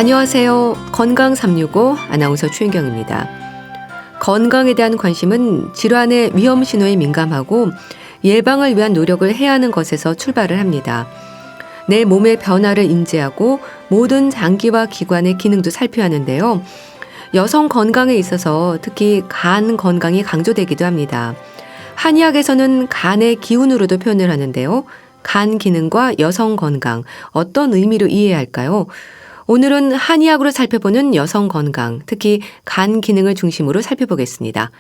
안녕하세요. 건강 365 아나운서 최인경입니다. 건강에 대한 관심은 질환의 위험 신호에 민감하고 예방을 위한 노력을 해야 하는 것에서 출발을 합니다. 내 몸의 변화를 인지하고 모든 장기와 기관의 기능도 살펴야 하는데요. 여성 건강에 있어서 특히 간 건강이 강조되기도 합니다. 한의학에서는 간의 기운으로도 표현을 하는데요. 간 기능과 여성 건강, 어떤 의미로 이해해야 할까요? 오늘은 한의학으로 살펴보는 여성 건강, 특히 간 기능을 중심으로 살펴보겠습니다.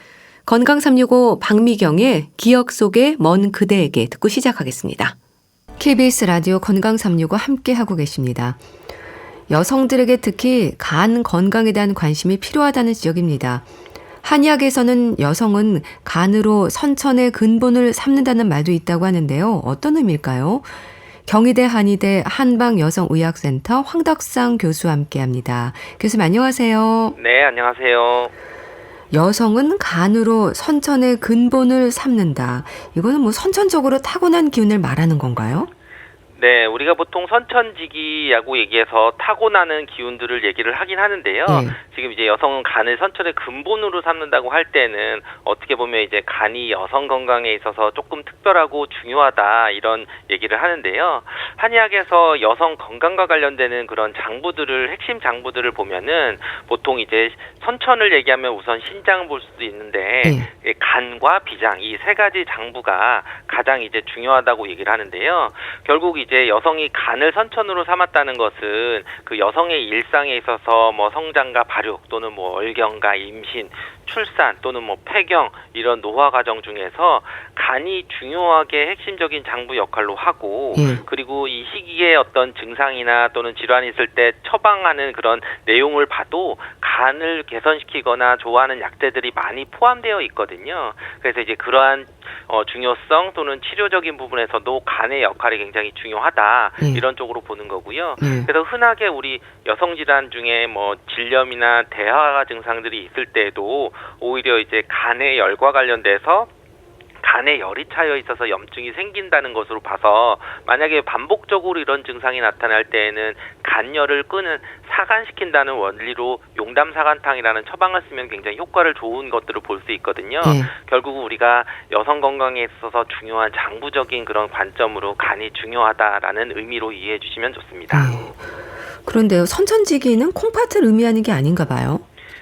건강 365 박미경의 기억 속의 먼 그대에게 듣고 시작하겠습니다. KBS 라디오 건강 365 함께하고 계십니다. 여성들에게 특히 간 건강에 대한 관심이 필요하다는 지적입니다. 한의학에서는 여성은 간으로 선천의 근본을 삼는다는 말도 있다고 하는데요. 어떤 의미일까요? 경희대 한의대 한방여성의학센터 황덕상 교수와 함께합니다. 교수님 안녕하세요. 네, 안녕하세요. 여성은 간으로 선천의 근본을 삼는다. 이거는 뭐 선천적으로 타고난 기운을 말하는 건가요? 네, 우리가 보통 선천지기라고 얘기해서 타고나는 기운들을 얘기를 하긴 하는데요. 네. 지금 이제 여성은 간을 선천의 근본으로 삼는다고 할 때는 어떻게 보면 이제 간이 여성 건강에 있어서 조금 특별하고 중요하다 이런 얘기를 하는데요. 한의학에서 여성 건강과 관련되는 그런 장부들을 핵심 장부들을 보면은 보통 이제 선천을 얘기하면 우선 신장을 볼 수도 있는데 네. 간과 비장 이 세 가지 장부가 가장 이제 중요하다고 얘기를 하는데요. 결국 이제 여성이 간을 선천으로 삼았다는 것은 그 여성의 일상에 있어서 뭐 성장과 발육 또는 뭐 월경과 임신, 출산 또는 뭐 폐경 이런 노화 과정 중에서 간이 중요하게 핵심적인 장부 역할로 하고 그리고 이 시기에 어떤 증상이나 또는 질환이 있을 때 처방하는 그런 내용을 봐도 간을 개선시키거나 좋아하는 약재들이 많이 포함되어 있거든요. 그래서 이제 그러한 중요성 또는 치료적인 부분에서도 간의 역할이 굉장히 중요하다 이런 쪽으로 보는 거고요. 그래서 흔하게 우리 여성 질환 중에 뭐 질염이나 대화 증상들이 있을 때에도 오히려 이제 간의 열과 관련돼서 간에 열이 차여 있어서 염증이 생긴다는 것으로 봐서 만약에 반복적으로 이런 증상이 나타날 때에는 간열을 끄는 사간시킨다는 원리로 용담사간탕이라는 처방을 쓰면 굉장히 효과를 좋은 것들을 볼 수 있거든요. 결국 우리가 여성 건강에 있어서 중요한 장부적인 그런 관점으로 간이 중요하다라는 의미로 이해해 주시면 좋습니다. 그런데요, 선천지기는 콩팥을 의미하는 게 아닌가 봐요.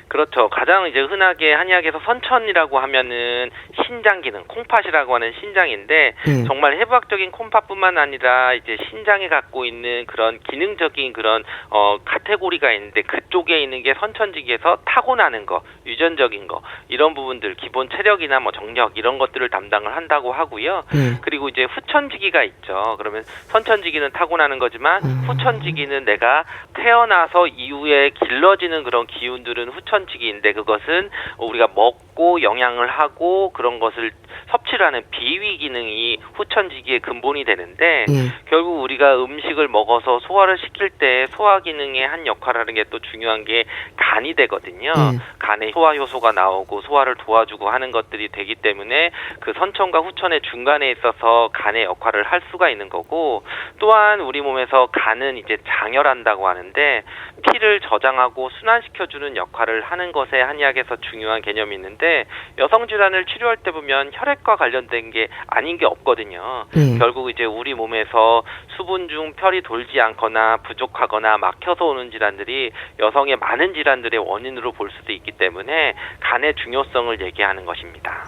그렇죠. 가장 이제 흔하게 한의학에서 선천이라고 하면은 신장 기능, 콩팥이라고 하는 신장인데 정말 해부학적인 콩팥뿐만 아니라 이제 신장이 갖고 있는 그런 기능적인 그런 카테고리가 있는데 그쪽에 있는 게 선천지기에서 타고나는 거, 유전적인 거 이런 부분들, 기본 체력이나 뭐 정력 이런 것들을 담당을 한다고 하고요. 그리고 이제 후천지기가 있죠. 그러면 선천지기는 타고나는 거지만 후천지기는 내가 태어나서 이후에 길러지는 그런 기운들은 후천지기인데 그것은 우리가 먹고 영양을 하고 그런 것을 섭취를 하는 비위 기능이 후천지기의 근본이 되는데 결국 우리가 음식을 먹어서 소화를 시킬 때 소화 기능의 한 역할을 하는 게 또 중요한 게 간이 되거든요. 간에 소화 효소가 나오고 소화를 도와주고 하는 것들이 되기 때문에 그 선천과 후천의 중간에 있어서 간의 역할을 할 수가 있는 거고 또한 우리 몸에서 간은 이제 장혈한다고 하는데 피를 저장하고 순환시켜주는 역할을 하는 것에 한의학에서 중요한 개념이 있는데 여성 질환을 치료할 때 보면 혈액과 관련된 게 아닌 게 없거든요. 결국 이제 우리 몸에서 수분 중 혈이 돌지 않거나 부족하거나 막혀서 오는 질환들이 여성의 많은 질환들의 원인으로 볼 수도 있기 때문에 간의 중요성을 얘기하는 것입니다.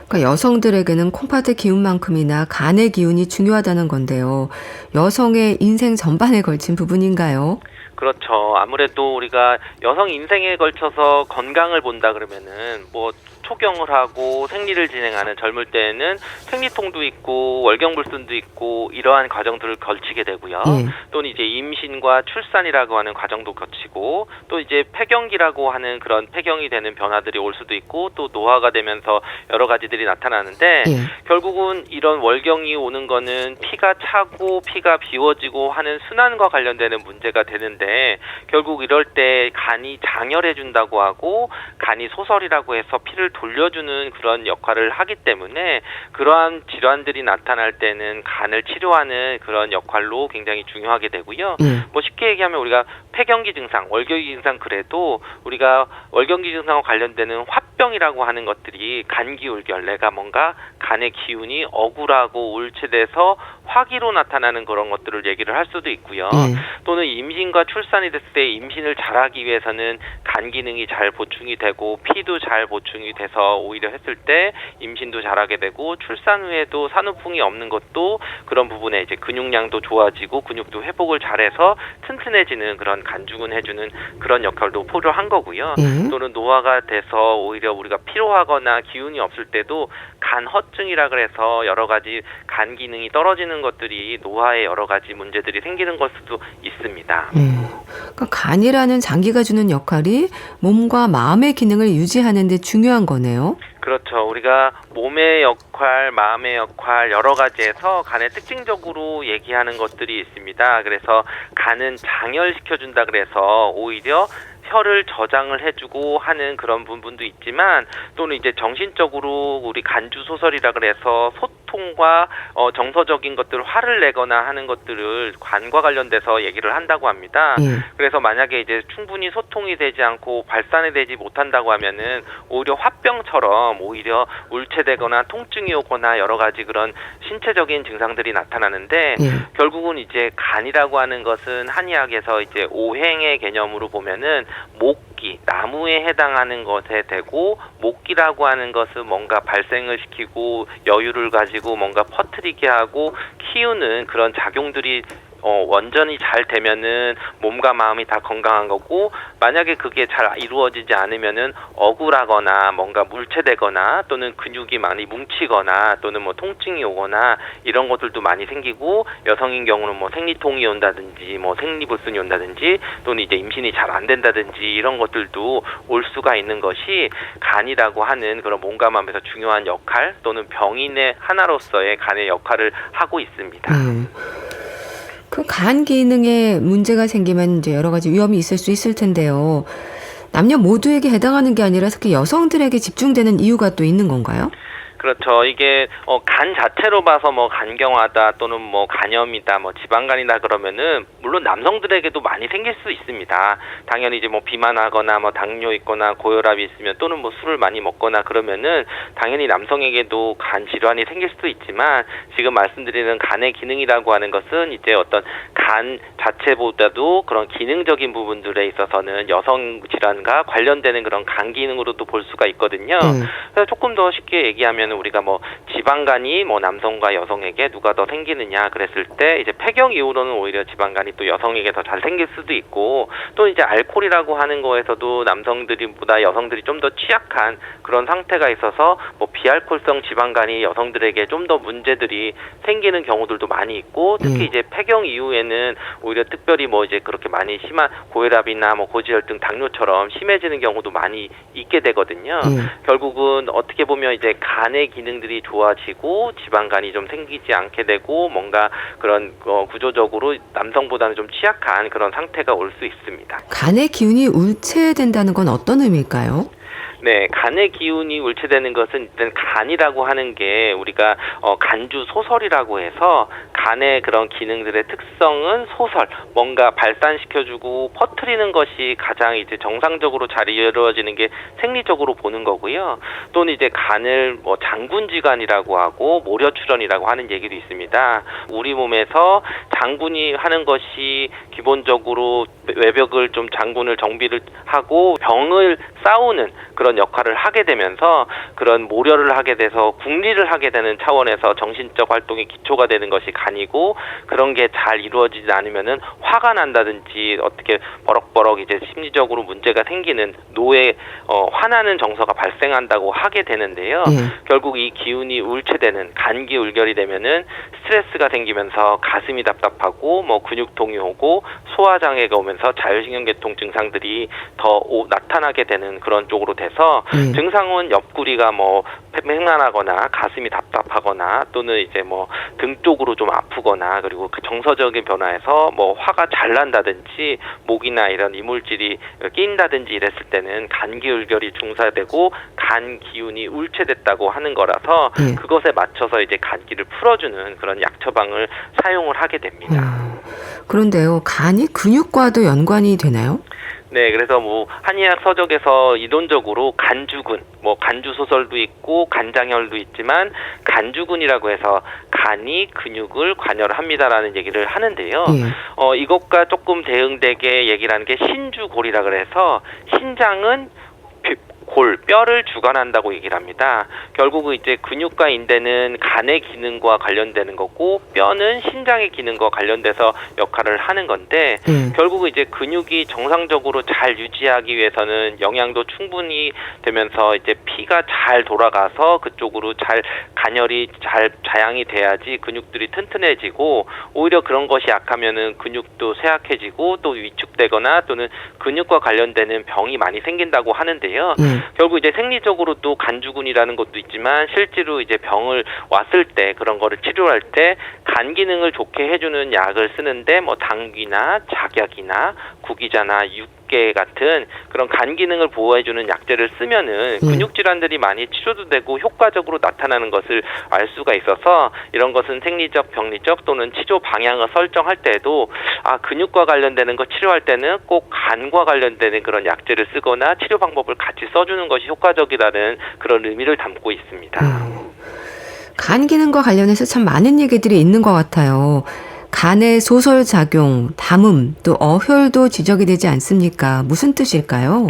그러니까 여성들에게는 콩팥의 기운만큼이나 간의 기운이 중요하다는 건데요. 여성의 인생 전반에 걸친 부분인가요? 그렇죠. 아무래도 우리가 여성 인생에 걸쳐서 건강을 본다 그러면은 뭐 초경을 하고 생리를 진행하는 젊을 때에는 생리통도 있고 월경불순도 있고 이러한 과정들을 거치게 되고요. 또는 이제 임신과 출산이라고 하는 과정도 거치고 또 이제 폐경기라고 하는 그런 폐경이 되는 변화들이 올 수도 있고 또 노화가 되면서 여러 가지들이 나타나는데 결국은 이런 월경이 오는 거는 피가 차고 피가 비워지고 하는 순환과 관련되는 문제가 되는데 결국 이럴 때 간이 장혈해 준다고 하고 간이 소설이라고 해서 피를 돌려주는 그런 역할을 하기 때문에 그러한 질환들이 나타날 때는 간을 치료하는 그런 역할로 굉장히 중요하게 되고요. 뭐 쉽게 얘기하면 우리가 폐경기 증상, 월경기 증상 그래도 우리가 월경기 증상과 관련되는 화병이라고 하는 것들이 간기울결, 내가 뭔가 간의 기운이 억울하고 울체돼서 화기로 나타나는 그런 것들을 얘기를 할 수도 있고요. 또는 임신과 출산이 됐을 때 임신을 잘하기 위해서는 간 기능이 잘 보충이 되고 피도 잘 보충이 돼서 오히려 했을 때 임신도 잘하게 되고 출산 후에도 산후풍이 없는 것도 그런 부분에 이제 근육량도 좋아지고 근육도 회복을 잘해서 튼튼해지는 그런 간주근해주는 그런 역할도 포효한 거고요. 또는 노화가 돼서 오히려 우리가 피로하거나 기운이 없을 때도 간 허증이라 그래서 여러 가지 간 기능이 떨어지는 것들이 노화에 여러 가지 문제들이 생기는 걸 수도 있습니다. 그러니까 간이라는 장기가 주는 역할이 몸과 마음의 기능을 유지하는 데 중요한 거네요. 그렇죠. 우리가 몸의 역할, 마음의 역할 여러 가지에서 간의 특징적으로 얘기하는 것들이 있습니다. 그래서 간은 장혈시켜준다 그래서 오히려 혈을 저장을 해주고 하는 그런 부분도 있지만 또는 이제 정신적으로 우리 간주 소설이라 그래서 소통과 정서적인 것들 화를 내거나 하는 것들을 간과 관련돼서 얘기를 한다고 합니다. 그래서 만약에 이제 충분히 소통이 되지 않고 발산이 되지 못한다고 하면은 오히려 화병처럼 오히려 울체되거나 통증이 오거나 여러 가지 그런 신체적인 증상들이 나타나는데 결국은 이제 간이라고 하는 것은 한의학에서 이제 오행의 개념으로 보면은 목기, 나무에 해당하는 것에 되고 목기라고 하는 것은 뭔가 발생을 시키고 여유를 가지고 뭔가 퍼뜨리게 하고 키우는 그런 작용들이 완전히 잘 되면은 몸과 마음이 다 건강한 거고 만약에 그게 잘 이루어지지 않으면은 억울하거나 뭔가 물체되거나 또는 근육이 많이 뭉치거나 또는 뭐 통증이 오거나 이런 것들도 많이 생기고 여성인 경우는 뭐 생리통이 온다든지 뭐 생리불순이 온다든지 또는 이제 임신이 잘 안 된다든지 이런 것들도 올 수가 있는 것이 간이라고 하는 그런 몸과 마음에서 중요한 역할 또는 병인의 하나로서의 간의 역할을 하고 있습니다. 그 간 기능에 문제가 생기면 이제 여러 가지 위험이 있을 수 있을 텐데요. 남녀 모두에게 해당하는 게 아니라 특히 여성들에게 집중되는 이유가 또 있는 건가요? 그렇죠. 이게 간 자체로 봐서 뭐 간경화다 또는 뭐 간염이다 뭐 지방간이다 그러면은 물론 남성들에게도 많이 생길 수 있습니다. 당연히 이제 뭐 비만하거나 뭐 당뇨 있거나 고혈압이 있으면 또는 뭐 술을 많이 먹거나 그러면은 당연히 남성에게도 간 질환이 생길 수도 있지만 지금 말씀드리는 간의 기능이라고 하는 것은 이제 어떤 간 자체보다도 그런 기능적인 부분들에 있어서는 여성 질환과 관련되는 그런 간 기능으로도 볼 수가 있거든요. 그래서 조금 더 쉽게 얘기하면 우리가 뭐 지방간이 뭐 남성과 여성에게 누가 더 생기느냐 그랬을 때 이제 폐경 이후로는 오히려 지방간이 또 여성에게 더 잘 생길 수도 있고 또 이제 알코올이라고 하는 거에서도 남성들보다 여성들이 좀 더 취약한 그런 상태가 있어서 뭐 비알코올성 지방간이 여성들에게 좀 더 문제들이 생기는 경우들도 많이 있고 특히 이제 폐경 이후에는 오히려 특별히 뭐 이제 그렇게 많이 심한 고혈압이나 뭐 고지혈증, 당뇨처럼 심해지는 경우도 많이 있게 되거든요. 결국은 어떻게 보면 이제 간의 기능들이 좋아지고 지방간이 좀 생기지 않게 되고 뭔가 그런 구조적으로 남성보다는 좀 취약한 그런 상태가 올 수 있습니다. 간의 기운이 울체된다는 건 어떤 의미일까요? 네, 간의 기운이 울체되는 것은 일단 간이라고 하는 게 우리가 간주 소설이라고 해서 간의 그런 기능들의 특성은 소설, 뭔가 발산시켜주고 퍼뜨리는 것이 가장 이제 정상적으로 잘 이루어지는 게 생리적으로 보는 거고요. 또는 이제 간을 뭐 장군지간이라고 하고 모려출현이라고 하는 얘기도 있습니다. 우리 몸에서 장군이 하는 것이 기본적으로 외벽을 좀 장군을 정비를 하고 병을 싸우는 그런 역할을 하게 되면서 그런 모려를 하게 돼서 국리를 하게 되는 차원에서 정신적 활동의 기초가 되는 것이 간이고 그런 게 잘 이루어지지 않으면은 화가 난다든지 어떻게 버럭버럭 이제 심리적으로 문제가 생기는 노에 화나는 정서가 발생한다고 하게 되는데요. 결국 이 기운이 울체되는 간기 울결이 되면은 스트레스가 생기면서 가슴이 답답하고 뭐 근육통이 오고 소화장애가 오면서 자율신경계통 증상들이 더 나타나게 되는 그런 쪽으로 돼서 있어서 증상은 옆구리가 뭐 팽만하거나 가슴이 답답하거나 또는 이제 뭐 등 쪽으로 좀 아프거나 그리고 그 정서적인 변화에서 뭐 화가 잘 난다든지 목이나 이런 이물질이 끼인다든지 이랬을 때는 감기울결이 중사되고 간 기운이 울체됐다고 하는 거라서 그것에 맞춰서 이제 감기를 풀어주는 그런 약 처방을 사용을 하게 됩니다. 그런데요, 간이 근육과도 연관이 되나요? 네, 그래서 뭐 한의학 서적에서 이론적으로 간주근, 뭐 간주 소설도 있고 간장혈도 있지만 간주근이라고 해서 간이 근육을 관여합니다라는 얘기를 하는데요. 이것과 조금 대응되게 얘기를 하는 게 신주골이라 그래서 신장은 뼈를 주관한다고 얘기를 합니다. 결국은 이제 근육과 인대는 간의 기능과 관련되는 거고 뼈는 신장의 기능과 관련돼서 역할을 하는 건데 결국은 이제 근육이 정상적으로 잘 유지하기 위해서는 영양도 충분히 되면서 이제 피가 잘 돌아가서 그쪽으로 잘 간혈이 잘 자양이 돼야지 근육들이 튼튼해지고 오히려 그런 것이 약하면은 근육도 쇠약해지고 또 위축되거나 또는 근육과 관련되는 병이 많이 생긴다고 하는데요. 결국 이제 생리적으로도 간주근이라는 것도 있지만 실제로 이제 병을 왔을 때 그런 거를 치료할 때 간 기능을 좋게 해주는 약을 쓰는데 뭐 당귀나 작약이나 구기자나 육개 같은 그런 간 기능을 보호해주는 약재를 쓰면은 근육 질환들이 많이 치료도 되고 효과적으로 나타나는 것을 알 수가 있어서 이런 것은 생리적, 병리적 또는 치료 방향을 설정할 때에도 근육과 관련되는 거 치료할 때는 꼭 간과 관련되는 그런 약재를 쓰거나 치료 방법을 같이 써주는 것이 효과적이라는 그런 의미를 담고 있습니다. 간 기능과 관련해서 참 많은 얘기들이 있는 것 같아요. 간의 소설작용, 담음, 또 어혈도 지적이 되지 않습니까? 무슨 뜻일까요?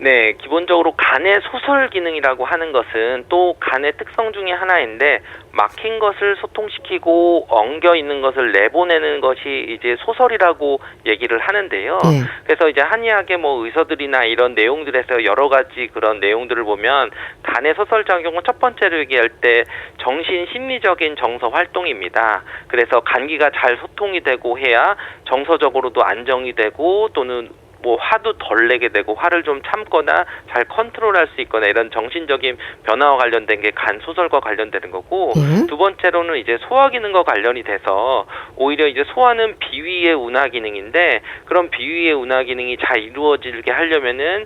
네, 기본적으로 간의 소설 기능이라고 하는 것은 또 간의 특성 중에 하나인데 막힌 것을 소통시키고 엉겨 있는 것을 내보내는 것이 이제 소설이라고 얘기를 하는데요. 그래서 이제 한의학의 뭐 의서들이나 이런 내용들에서 여러 가지 그런 내용들을 보면 간의 소설 작용은 첫 번째로 얘기할 때 정신 심리적인 정서 활동입니다. 그래서 간기가 잘 소통이 되고 해야 정서적으로도 안정이 되고 또는 뭐 화도 덜 내게 되고 화를 좀 참거나 잘 컨트롤할 수 있거나 이런 정신적인 변화와 관련된 게 간 소설과 관련되는 거고 두 번째로는 이제 소화 기능과 관련이 돼서 오히려 이제 소화는 비위의 운하 기능인데 그런 비위의 운하 기능이 잘 이루어지게 하려면은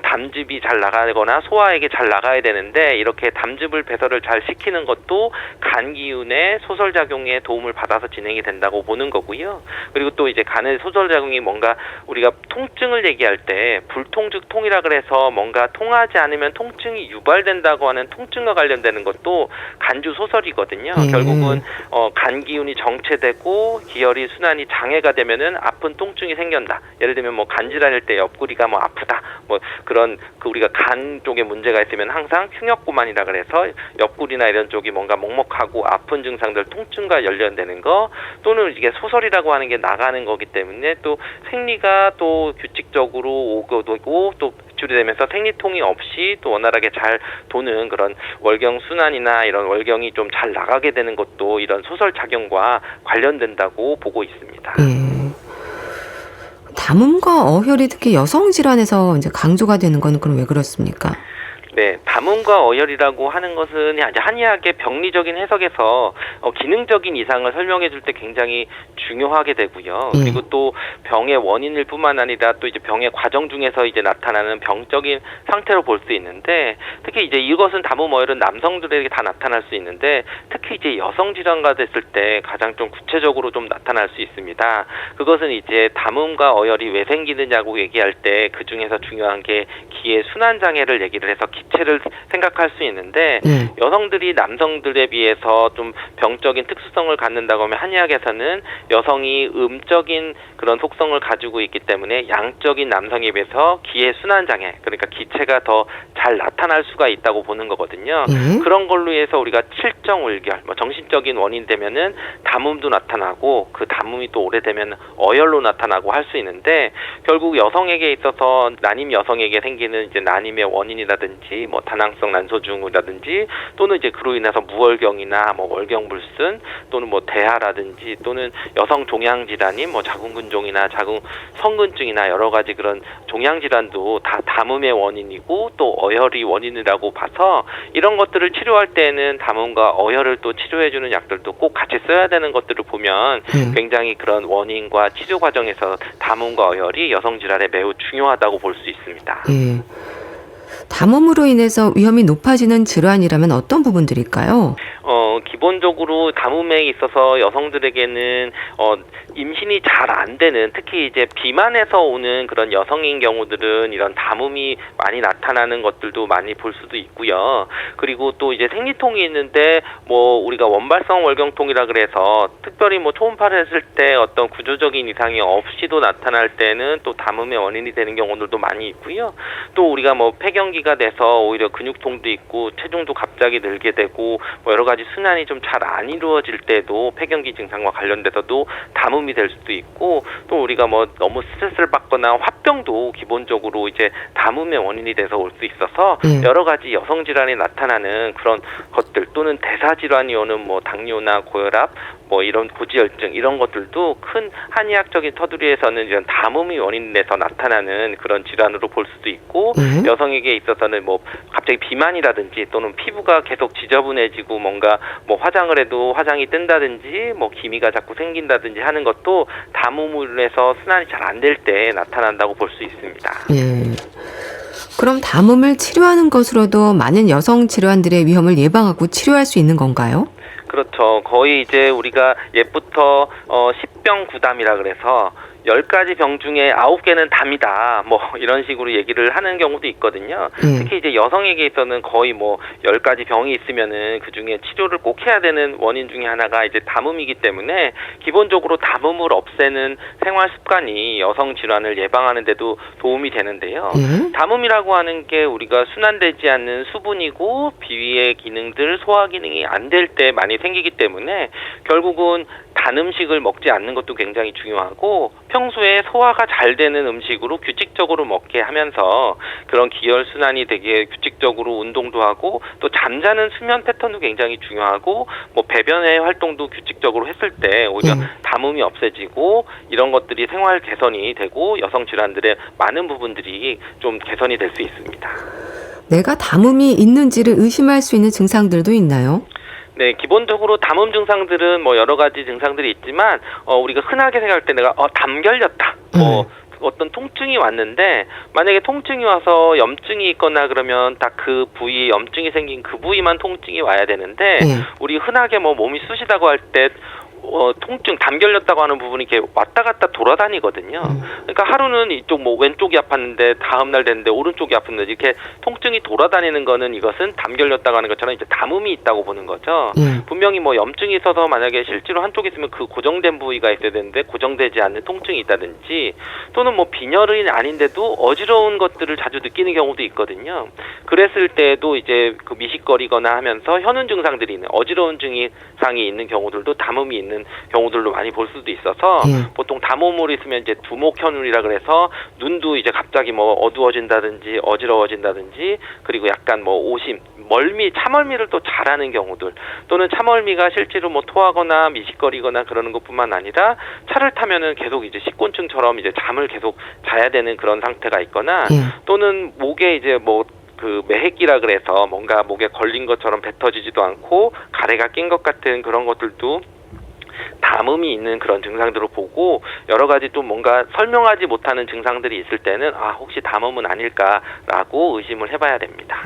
담즙이 잘 나가거나 소화액이 잘 나가야 되는데 이렇게 담즙을 배설을 잘 시키는 것도 간 기운의 소설 작용에 도움을 받아서 진행이 된다고 보는 거고요. 그리고 또 이제 간의 소설 작용이 뭔가 우리가 통증을 얘기할 때 불통증통이라 그래서 뭔가 통하지 않으면 통증이 유발된다고 하는 통증과 관련되는 것도 간주 소설이거든요. 결국은 간 기운이 정체되고 기혈이 순환이 장애가 되면은 아픈 통증이 생긴다. 예를 들면 뭐 간질환일 때 옆구리가 뭐 아프다. 뭐 그런 우리가 간 쪽에 문제가 있으면 항상 흉역고만이라 그래서 옆구리나 이런 쪽이 뭔가 먹먹하고 아픈 증상들 통증과 연관되는 거 또는 이게 소설이라고 하는 게 나가는 거기 때문에 또 생리가 또 규칙적으로 오고 또 배출이 되면서 생리통이 없이 또 원활하게 잘 도는 그런 월경 순환이나 이런 월경이 좀 잘 나가게 되는 것도 이런 소설 작용과 관련된다고 보고 있습니다. 담음과 어혈이 특히 여성 질환에서 이제 강조가 되는 건 그럼 왜 그렇습니까? 네, 담음과 어혈이라고 하는 것은 이제 한의학의 병리적인 해석에서 기능적인 이상을 설명해 줄 때 굉장히 중요하게 되고요. 그리고 또 병의 원인일 뿐만 아니라 또 이제 병의 과정 중에서 이제 나타나는 병적인 상태로 볼 수 있는데 특히 이제 이것은 담음 어혈은 남성들에게 다 나타날 수 있는데 특히 이제 여성 질환과 됐을 때 가장 좀 구체적으로 좀 나타날 수 있습니다. 그것은 이제 담음과 어혈이 왜 생기느냐고 얘기할 때 그 중에서 중요한 게 기의 순환 장애를 얘기를 해서 기체를 생각할 수 있는데 여성들이 남성들에 비해서 좀 병적인 특수성을 갖는다고 하면 한의학에서는 여성이 음적인 그런 속성을 가지고 있기 때문에 양적인 남성에 비해서 기의 순환 장애 그러니까 기체가 더 잘 나타날 수가 있다고 보는 거거든요. 그런 걸로 해서 우리가 칠정울결 뭐 정신적인 원인 되면은 담음도 나타나고 그 담음이 또 오래되면 어혈로 나타나고 할 수 있는데 결국 여성에게 있어서 난임 여성에게 생기는 이제 난임의 원인이라든지 증후라든지 뭐 다낭성 난소 증후라든지 또는 이제 그로 인해서 무월경이나 뭐 월경불순 또는 뭐 대하라든지 또는 여성 종양 질환인 뭐 자궁근종이나 자궁 성근증이나 여러 가지 그런 종양 질환도 다 담음의 원인이고 또 어혈이 원인이라고 봐서 이런 것들을 치료할 때는 담음과 어혈을 또 치료해주는 약들도 꼭 같이 써야 되는 것들을 보면 굉장히 그런 원인과 치료 과정에서 담음과 어혈이 여성 질환에 매우 중요하다고 볼 수 있습니다. 예. 담음으로 인해서 위험이 높아지는 질환이라면 어떤 부분들일까요? 기본적으로 담음에 있어서 여성들에게는 임신이 잘 안 되는, 특히 이제 비만에서 오는 그런 여성인 경우들은 이런 담음이 많이 나타나는 것들도 많이 볼 수도 있고요. 그리고 또 이제 생리통이 있는데 뭐 우리가 원발성 월경통이라 그래서 특별히 뭐 초음파를 했을 때 어떤 구조적인 이상이 없이도 나타날 때는 또 담음의 원인이 되는 경우들도 많이 있고요. 또 우리가 뭐 폐경기가 돼서 오히려 근육통도 있고 체중도 갑자기 늘게 되고 뭐 여러 가지 순환이 좀 잘 안 이루어질 때도 폐경기 증상과 관련돼서도 담음이 될 수도 있고, 또 우리가 뭐 너무 스트레스를 받거나 화병도 기본적으로 이제 담음의 원인이 돼서 올 수 있어서 여러 가지 여성 질환이 나타나는 그런 것들, 또는 대사 질환이 오는 뭐 당뇨나 고혈압 뭐 이런 고지혈증 이런 것들도 큰 한의학적인 터두리에서는 이런 담음이 원인돼서 나타나는 그런 질환으로 볼 수도 있고, 여성에게 있어서는 뭐 갑자기 비만이라든지 또는 피부가 계속 지저분해지고 뭔가 뭐 화장을 해도 화장이 뜬다든지 뭐 기미가 자꾸 생긴다든지 하는 것도 담음으로 해서 순환이 잘 안 될 때 나타난다고 볼 수 있습니다. 예. 그럼 담음을 치료하는 것으로도 많은 여성 질환들의 위험을 예방하고 치료할 수 있는 건가요? 그렇죠. 거의 이제 우리가 옛부터 10병 9담이라 그래서 10가지 병 중에 9개는 담이다, 뭐 이런 식으로 얘기를 하는 경우도 있거든요. 특히 이제 여성에게 있어서는 거의 뭐 10가지 병이 있으면은 그 중에 치료를 꼭 해야 되는 원인 중에 하나가 이제 담음이기 때문에 기본적으로 담음을 없애는 생활 습관이 여성 질환을 예방하는 데도 도움이 되는데요. 담음이라고 하는 게 우리가 순환되지 않는 수분이고 비위의 기능들, 소화 기능이 안 될 때 많이 생기기 때문에 결국은 단 음식을 먹지 않는 것도 굉장히 중요하고, 평소에 소화가 잘 되는 음식으로 규칙적으로 먹게 하면서 그런 기혈순환이 되게 규칙적으로 운동도 하고, 또 잠자는 수면 패턴도 굉장히 중요하고, 뭐 배변의 활동도 규칙적으로 했을 때 오히려 담음이 없어지고 이런 것들이 생활 개선이 되고 여성 질환들의 많은 부분들이 좀 개선이 될 수 있습니다. 내가 담음이 있는지를 의심할 수 있는 증상들도 있나요? 네, 기본적으로 담음 증상들은 뭐 여러 가지 증상들이 있지만 우리가 흔하게 생각할 때 내가 담 결렸다, 뭐 어떤 통증이 왔는데 만약에 통증이 와서 염증이 있거나 그러면 딱 그 부위, 염증이 생긴 그 부위만 통증이 와야 되는데 우리 흔하게 뭐 몸이 쑤시다고 할 때 통증, 담 결렸다고 하는 부분이 이렇게 왔다 갔다 돌아다니거든요. 그러니까 하루는 이쪽 뭐 왼쪽이 아팠는데 다음날 됐는데 오른쪽이 아픈데 이렇게 통증이 돌아다니는 거는 이것은 담 결렸다고 하는 것처럼 이제 담음이 있다고 보는 거죠. 분명히 뭐 염증이 있어서 만약에 실제로 한쪽에 있으면 그 고정된 부위가 있어야 되는데 고정되지 않는 통증이 있다든지, 또는 뭐 빈혈이 아닌데도 어지러운 것들을 자주 느끼는 경우도 있거든요. 그랬을 때도 이제 그 미식거리거나 하면서 현운 증상들이 있는, 어지러운 증상이 있는 경우들도 담음이 있는 경우들도 많이 볼 수도 있어서 보통 담음물이 있으면 이제 두목현울이라 그래서 눈도 이제 갑자기 뭐 어두워진다든지 어지러워진다든지, 그리고 약간 뭐 오심, 멀미, 차멀미를 또 잘하는 경우들, 또는 차멀미가 실제로 뭐 토하거나 미식거리거나 그러는 것뿐만 아니라 차를 타면은 계속 이제 식곤증처럼 이제 잠을 계속 자야 되는 그런 상태가 있거나, 또는 목에 이제 뭐 그 매핵기라 그래서 뭔가 목에 걸린 것처럼 뱉어지지도 않고 가래가 낀 것 같은 그런 것들도 담음이 있는 그런 증상들을 보고, 여러 가지 또 뭔가 설명하지 못하는 증상들이 있을 때는 혹시 담음은 아닐까라고 의심을 해봐야 됩니다.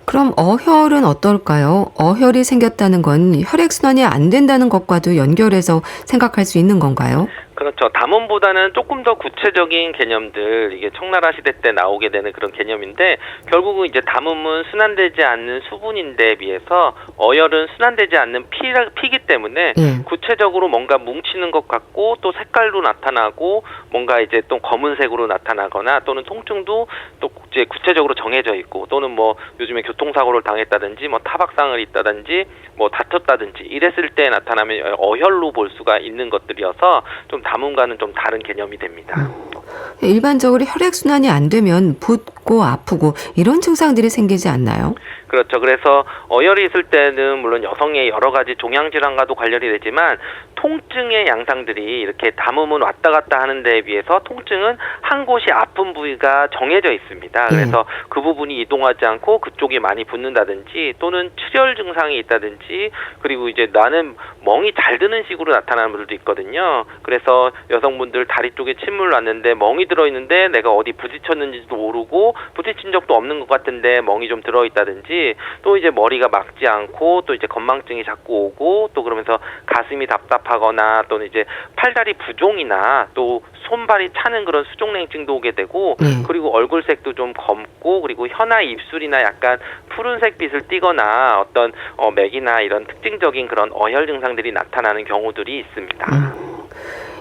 그럼 어혈은 어떨까요? 어혈이 생겼다는 건 혈액순환이 안 된다는 것과도 연결해서 생각할 수 있는 건가요? 그렇죠. 담음보다는 조금 더 구체적인 개념들, 이게 청나라 시대 때 나오게 되는 그런 개념인데, 결국은 이제 담음은 순환되지 않는 수분인데 비해서 어혈은 순환되지 않는 피기 때문에 구체적으로 뭔가 뭉치는 것 같고, 또 색깔로 나타나고, 뭔가 이제 또 검은색으로 나타나거나, 또는 통증도 또 이제 구체적으로 정해져 있고, 또는 뭐 요즘에 교통사고를 당했다든지 뭐 타박상을 입다든지 뭐 다쳤다든지 이랬을 때 나타나면 어혈로 볼 수가 있는 것들이어서 좀 담음과는 좀 다른 개념이 됩니다. 일반적으로 혈액순환이 안 되면 붓고 아프고 이런 증상들이 생기지 않나요? 그렇죠. 그래서 어혈이 있을 때는 물론 여성의 여러 가지 종양질환과도 관련이 되지만 통증의 양상들이 이렇게 담음은 왔다 갔다 하는 데에 비해서 통증은 한 곳이 아픈 부위가 정해져 있습니다. 그래서 그 부분이 이동하지 않고 그쪽이 많이 붓는다든지 또는 출혈 증상이 있다든지 그리고 이제 나는 멍이 잘 드는 식으로 나타나는 분들도 있거든요. 그래서 여성분들 다리 쪽에 침을 놨는데 멍이 들어있는데 내가 어디 부딪혔는지도 모르고 부딪힌 적도 없는 것 같은데 멍이 좀 들어있다든지 또 이제 머리가 막지 않고 또 이제 건망증이 자꾸 오고 또 그러면서 가슴이 답답하거나 또는 이제 팔다리 부종이나 또 손발이 차는 그런 수족냉증도 오게 되고 그리고 얼굴색도 좀 검고 그리고 혀나 입술이나 약간 푸른색 빛을 띠거나 어떤 맥이나 이런 특징적인 그런 어혈 증상들이 나타나는 경우들이 있습니다.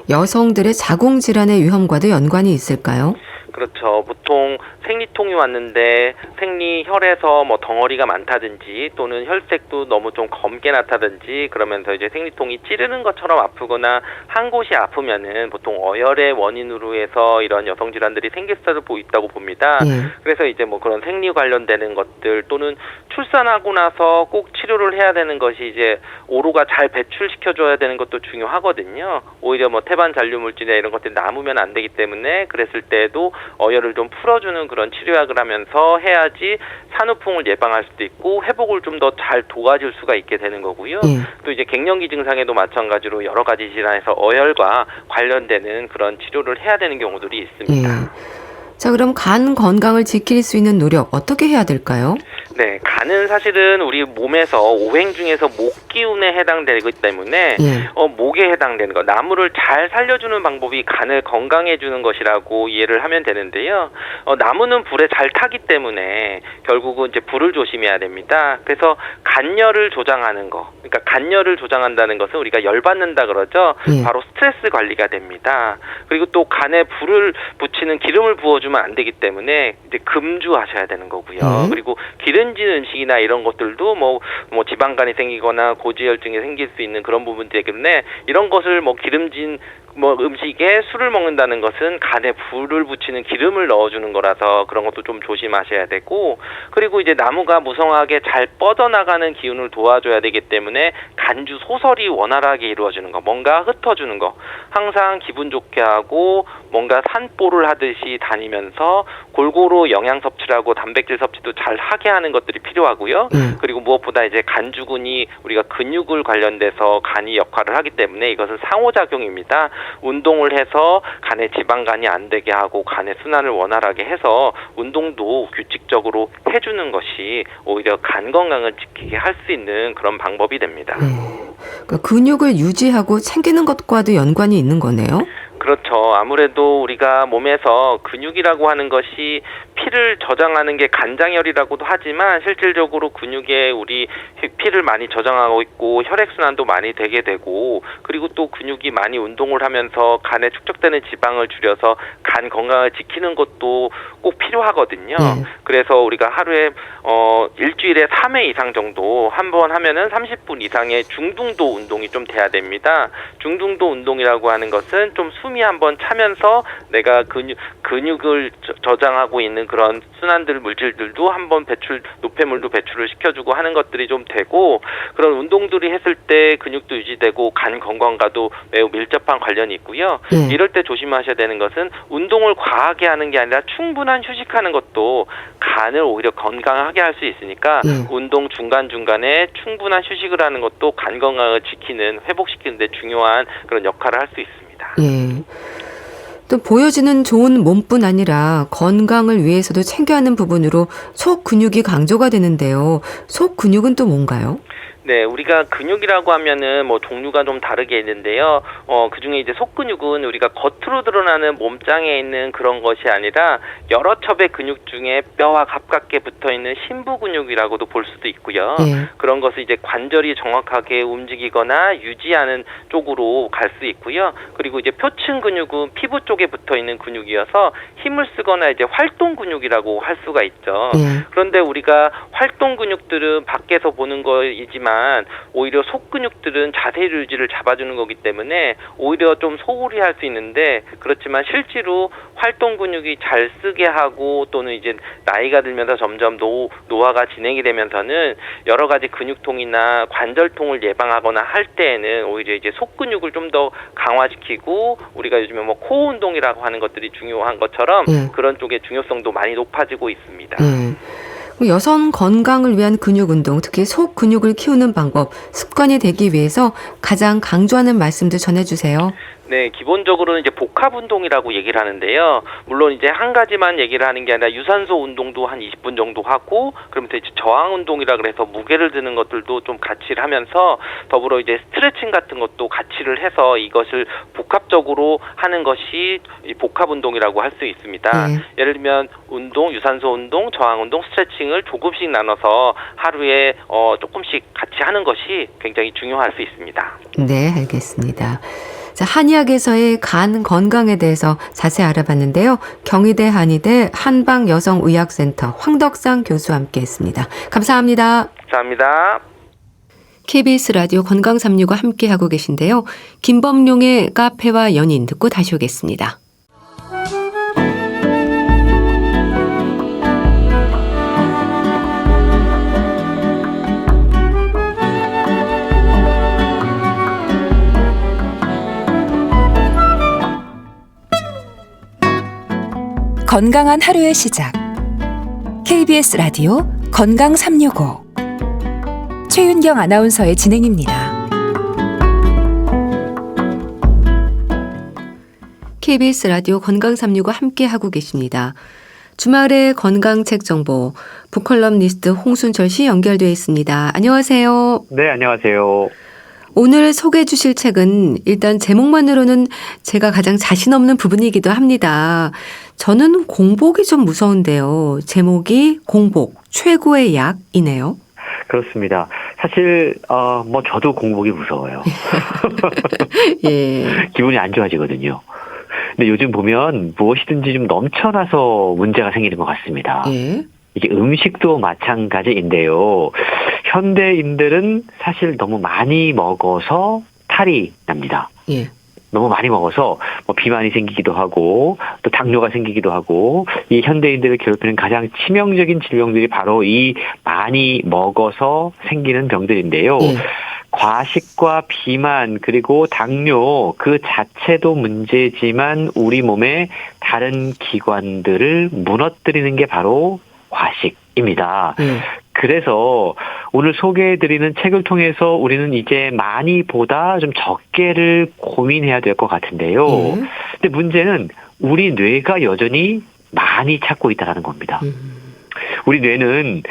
여성들의 자궁질환의 위험과도 연관이 있을까요? 그렇죠. 보통 생리통이 왔는데 생리혈에서 뭐 덩어리가 많다든지 또는 혈색도 너무 좀 검게 나타든지 그러면서 이제 생리통이 찌르는 것처럼 아프거나 한 곳이 아프면은 보통 어혈의 원인으로 해서 이런 여성 질환들이 생길 수도 있다고 봅니다. 그래서 이제 뭐 그런 생리 관련되는 것들 또는 출산하고 나서 꼭 치료를 해야 되는 것이 이제 오로가 잘 배출시켜줘야 되는 것도 중요하거든요. 오히려 뭐 태반 잔류 물질이나 이런 것들이 남으면 안 되기 때문에 그랬을 때에도 어혈을 좀 풀어주는 그런 치료약을 하면서 해야지 산후풍을 예방할 수도 있고 회복을 좀 더 잘 도와줄 수가 있게 되는 거고요. 또 이제 갱년기 증상에도 마찬가지로 여러 가지 질환에서 어혈과 관련되는 그런 치료를 해야 되는 경우들이 있습니다. 자, 그럼 간 건강을 지킬 수 있는 노력 어떻게 해야 될까요? 네, 간은 사실은 우리 몸에서 오행 중에서 목 기운에 해당되기 때문에 목에 해당되는 거, 나무를 잘 살려주는 방법이 간을 건강해주는 것이라고 이해를 하면 되는데요. 나무는 불에 잘 타기 때문에 결국은 이제 불을 조심해야 됩니다. 그래서 간열을 조장하는 거, 그러니까 간열을 조장한다는 것은 우리가 열받는다 그러죠. 바로 스트레스 관리가 됩니다. 그리고 또 간에 불을 붙이는 기름을 부어주면 안 되기 때문에 이제 금주하셔야 되는 거고요. 그리고 기름진 음식이나 이런 것들도 뭐 지방간이 생기거나 고지혈증이 생길 수 있는 그런 부분들 때문에 이런 것을 뭐 기름진 음식에 술을 먹는다는 것은 간에 불을 붙이는 기름을 넣어주는 거라서 그런 것도 좀 조심하셔야 되고 그리고 이제 나무가 무성하게 잘 뻗어나가는 기운을 도와줘야 되기 때문에 간주 소설이 원활하게 이루어지는 거, 뭔가 흩어주는 거, 항상 기분 좋게 하고 뭔가 산보를 하듯이 다니면서 골고루 영양 섭취를 하고 단백질 섭취도 잘 하게 하는 것들이 필요하고요. 그리고 무엇보다 이제 간주군이 우리가 근육을 관련돼서 간이 역할을 하기 때문에 이것은 상호작용입니다. 운동을 해서 간에 지방간이 안 되게 하고 간의 순환을 원활하게 해서 운동도 규칙적으로 해주는 것이 오히려 간 건강을 지키게 할 수 있는 그런 방법이 됩니다. 그러니까 근육을 유지하고 챙기는 것과도 연관이 있는 거네요. 그렇죠. 아무래도 우리가 몸에서 근육이라고 하는 것이 피를 저장하는 게 간장혈이라고도 하지만 실질적으로 근육에 우리 피를 많이 저장하고 있고 혈액순환도 많이 되게 되고 그리고 또 근육이 많이 운동을 하면서 간에 축적되는 지방을 줄여서 간 건강을 지키는 것도 꼭 필요하거든요. 그래서 우리가 하루에 일주일에 3회 이상 정도 한 번 하면은 30분 이상의 중등도 운동이 좀 돼야 됩니다. 중등도 운동이라고 하는 것은 좀 숨이 한번 차면서 내가 근육을 저장하고 있는 그런 순환들 물질들도 한번 노폐물도 배출을 시켜주고 하는 것들이 좀 되고 그런 운동들이 했을 때 근육도 유지되고 간 건강과도 매우 밀접한 관련이 있고요. 이럴 때 조심하셔야 되는 것은 운동을 과하게 하는 게 아니라 충분한 휴식하는 것도 간을 오히려 건강하게 할 수 있으니까 운동 중간중간에 충분한 휴식을 하는 것도 간 건강을 지키는 회복시키는 데 중요한 그런 역할을 할 수 있습니다. 또 보여지는 좋은 몸뿐 아니라 건강을 위해서도 챙겨야 하는 부분으로 속 근육이 강조가 되는데요. 속 근육은 또 뭔가요? 네, 우리가 근육이라고 하면은 뭐 종류가 좀 다르게 있는데요. 그 중에 이제 속근육은 우리가 겉으로 드러나는 몸짱에 있는 그런 것이 아니라 여러 첩의 근육 중에 뼈와 가깝게 붙어 있는 심부 근육이라고도 볼 수도 있고요. 그런 것을 이제 관절이 정확하게 움직이거나 유지하는 쪽으로 갈 수 있고요. 그리고 이제 표층 근육은 피부 쪽에 붙어 있는 근육이어서 힘을 쓰거나 이제 활동 근육이라고 할 수가 있죠. 그런데 우리가 활동 근육들은 밖에서 보는 거이지만 하지만 오히려 속 근육들은 자세 유지를 잡아주는 거기 때문에 오히려 좀 소홀히 할 수 있는데, 그렇지만 실제로 활동 근육이 잘 쓰게 하고 또는 이제 나이가 들면서 점점 노화가 진행이 되면서는 여러 가지 근육통이나 관절통을 예방하거나 할 때에는 오히려 이제 속 근육을 좀 더 강화시키고, 우리가 요즘에 뭐 코어 운동이라고 하는 것들이 중요한 것처럼 그런 쪽의 중요성도 많이 높아지고 있습니다. 여성 건강을 위한 근육 운동, 특히 속 근육을 키우는 방법, 습관이 되기 위해서 가장 강조하는 말씀도 전해주세요. 네, 기본적으로는 이제 복합 운동이라고 얘기를 하는데요. 물론 이제 한 가지만 얘기를 하는 게 아니라 유산소 운동도 한 20분 정도 하고, 그러면서 이제 저항 운동이라 그래서 무게를 드는 것들도 좀 같이를 하면서 더불어 이제 스트레칭 같은 것도 같이를 해서 이것을 복합적으로 하는 것이 이 복합 운동이라고 할 수 있습니다. 예를 들면 운동, 유산소 운동, 저항 운동, 스트레칭을 조금씩 나눠서 하루에 조금씩 같이 하는 것이 굉장히 중요할 수 있습니다. 네, 알겠습니다. 자, 한의학에서의 간 건강에 대해서 자세히 알아봤는데요. 경희대 한의대 한방여성의학센터 황덕상 교수와 함께했습니다. 감사합니다. 감사합니다. KBS 라디오 건강365 함께하고 계신데요. 김범룡의 카페와 연인 듣고 다시 오겠습니다. 건강한 하루의 시작. KBS 라디오 건강365 최윤경 아나운서의 진행입니다. KBS 라디오 건강365 함께하고 계십니다. 주말의 건강책 정보, 북컬럼니스트 홍순철 씨 연결되어 있습니다. 안녕하세요. 네, 안녕하세요. 오늘 소개해 주실 책은 일단 제목만으로는 제가 가장 자신 없는 부분이기도 합니다. 저는 공복이 좀 무서운데요. 제목이 공복, 최고의 약이네요. 그렇습니다. 사실 저도 공복이 무서워요. 예. 기분이 안 좋아지거든요. 근데 요즘 보면 무엇이든지 좀 넘쳐나서 문제가 생기는 것 같습니다. 예. 이게 음식도 마찬가지인데요. 현대인들은 사실 너무 많이 먹어서 탈이 납니다. 예. 너무 많이 먹어서 비만이 생기기도 하고 또 당뇨가 생기기도 하고, 이 현대인들을 괴롭히는 가장 치명적인 질병들이 바로 이 많이 먹어서 생기는 병들인데요. 과식과 비만 그리고 당뇨 그 자체도 문제지만 우리 몸의 다른 기관들을 무너뜨리는 게 바로 과식입니다. 그래서 오늘 소개해드리는 책을 통해서 우리는 이제 많이보다 좀 적게를 고민해야 될 것 같은데요. 근데 문제는 우리 뇌가 여전히 많이 찾고 있다는 겁니다. 우리 뇌는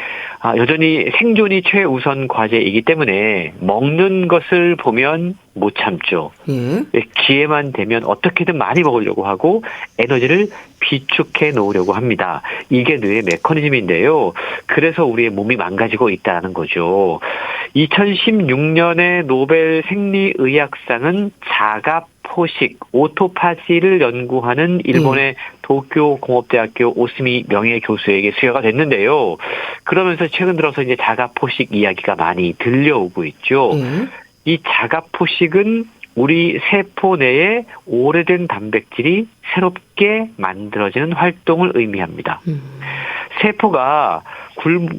여전히 생존이 최우선 과제이기 때문에 먹는 것을 보면 못 참죠. 기회만 되면 어떻게든 많이 먹으려고 하고 에너지를 비축해 놓으려고 합니다. 이게 뇌의 메커니즘인데요. 그래서 우리의 몸이 망가지고 있다는 거죠. 2016년에 노벨 생리의학상은 자가포식, 오토파지를 연구하는 일본의 도쿄공업대학교 오스미 명예교수에게 수여가 됐는데요. 그러면서 최근 들어서 이제 자가포식 이야기가 많이 들려오고 있죠. 이 자가포식은 우리 세포 내에 오래된 단백질이 새롭게 만들어지는 활동을 의미합니다. 세포가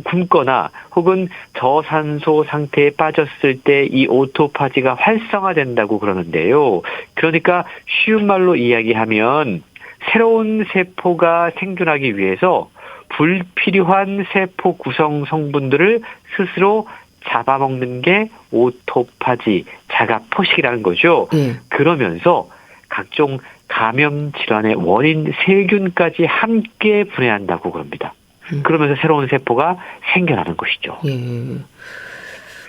굶거나 혹은 저산소 상태에 빠졌을 때 이 오토파지가 활성화된다고 그러는데요. 그러니까 쉬운 말로 이야기하면 새로운 세포가 생존하기 위해서 불필요한 세포 구성 성분들을 스스로 잡아먹는 게 오토파지, 자가포식이라는 거죠. 그러면서 각종 감염 질환의 원인 세균까지 함께 분해한다고 그럽니다. 그러면서 새로운 세포가 생겨나는 것이죠.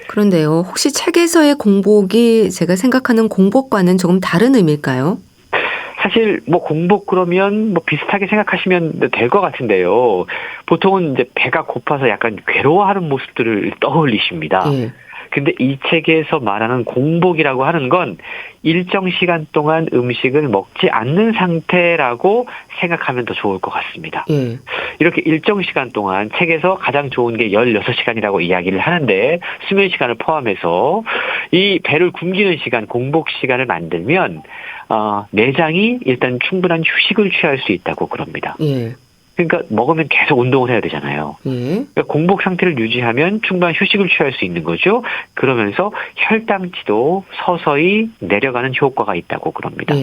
그런데요, 혹시 책에서의 공복이 제가 생각하는 공복과는 조금 다른 의미일까요? 사실 공복 그러면 비슷하게 생각하시면 될 것 같은데요. 보통은 이제 배가 고파서 약간 괴로워하는 모습들을 떠올리십니다. 근데 이 책에서 말하는 공복이라고 하는 건 일정 시간 동안 음식을 먹지 않는 상태라고 생각하면 더 좋을 것 같습니다. 이렇게 일정 시간 동안 책에서 가장 좋은 게 16시간이라고 이야기를 하는데 수면 시간을 포함해서 이 배를 굶기는 시간, 공복 시간을 만들면 내장이 일단 충분한 휴식을 취할 수 있다고 그럽니다. 예. 그러니까 먹으면 계속 운동을 해야 되잖아요. 그러니까 공복 상태를 유지하면 충분한 휴식을 취할 수 있는 거죠. 그러면서 혈당치도 서서히 내려가는 효과가 있다고 그럽니다.